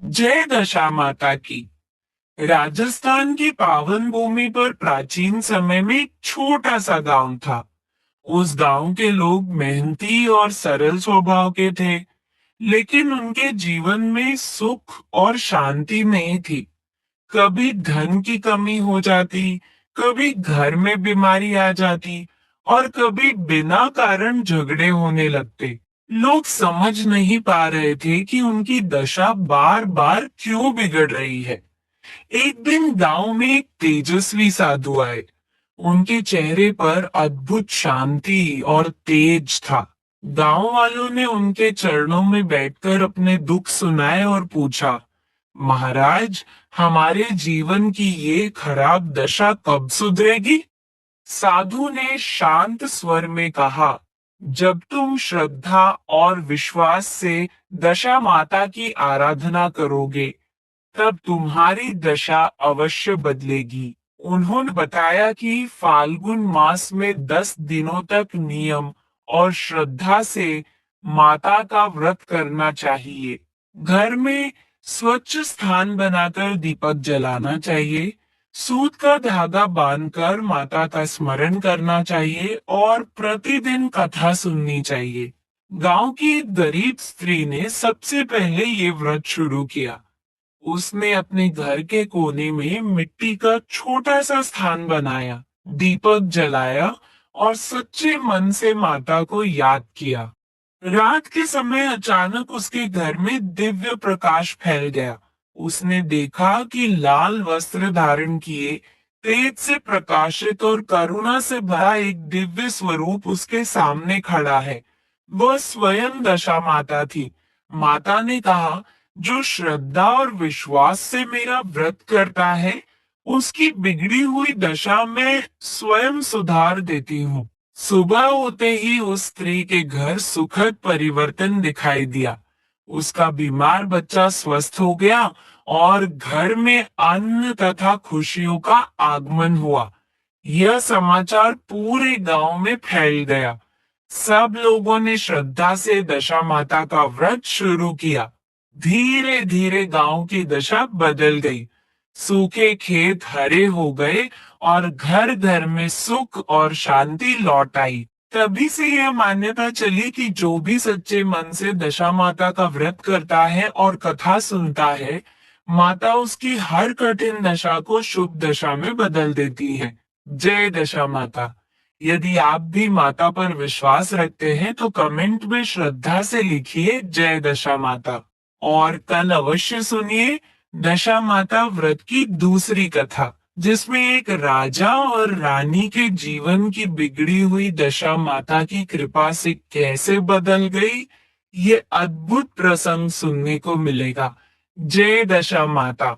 जय दशा माता की। राजस्थान की पावन भूमि पर प्राचीन समय में एक छोटा सा गांव था। उस गांव के लोग मेहनती और सरल स्वभाव के थे, लेकिन उनके जीवन में सुख और शांति नहीं थी। कभी धन की कमी हो जाती, कभी घर में बीमारी आ जाती और कभी बिना कारण झगड़े होने लगते। लोग समझ नहीं पा रहे थे कि उनकी दशा बार बार क्यों बिगड़ रही है। एक दिन गांव में एक तेजस्वी साधु आए। उनके चेहरे पर अद्भुत शांति और तेज था। गांव वालों ने उनके चरणों में बैठकर अपने दुख सुनाए और पूछा, महाराज, हमारे जीवन की ये खराब दशा कब सुधरेगी? साधु ने शांत स्वर में कहा, जब तुम श्रद्धा और विश्वास से दशा माता की आराधना करोगे, तब तुम्हारी दशा अवश्य बदलेगी। उन्होंने बताया कि फाल्गुन मास में 10 दिनों तक नियम और श्रद्धा से माता का व्रत करना चाहिए। घर में स्वच्छ स्थान बनाकर दीपक जलाना चाहिए। सूत का धागा बांधकर माता का स्मरण करना चाहिए और प्रतिदिन कथा सुननी चाहिए। गांव की एक गरीब स्त्री ने सबसे पहले ये व्रत शुरू किया। उसने अपने घर के कोने में मिट्टी का छोटा सा स्थान बनाया, दीपक जलाया और सच्चे मन से माता को याद किया। रात के समय अचानक उसके घर में दिव्य प्रकाश फैल गया। उसने देखा कि लाल वस्त्र धारण किए, तेज से प्रकाशित और करुणा से भरा एक दिव्य स्वरूप उसके सामने खड़ा है। वह स्वयं दशा माता थी। माता ने कहा, जो श्रद्धा और विश्वास से मेरा व्रत करता है, उसकी बिगड़ी हुई दशा में स्वयं सुधार देती हूँ। सुबह होते ही उस स्त्री के घर सुखद परिवर्तन दिखाई दिया। उसका बीमार बच्चा स्वस्थ हो गया और घर में अन्न तथा खुशियों का आगमन हुआ। यह समाचार पूरे गांव में फैल गया। सब लोगों ने श्रद्धा से दशा माता का व्रत शुरू किया। धीरे धीरे गांव की दशा बदल गई। सूखे खेत हरे हो गए और घर घर में सुख और शांति लौट आई। तभी से यह मान्यता चली कि जो भी सच्चे मन से दशा माता का व्रत करता है और कथा सुनता है, माता उसकी हर कठिन दशा को शुभ दशा में बदल देती है। जय दशा माता। यदि आप भी माता पर विश्वास रखते हैं तो कमेंट में श्रद्धा से लिखिए जय दशा माता। और कल अवश्य सुनिए दशा माता व्रत की दूसरी कथा, जिसमें एक राजा और रानी के जीवन की बिगड़ी हुई दशा माता की कृपा से कैसे बदल गई, ये अद्भुत प्रसंग सुनने को मिलेगा। जय दशा माता।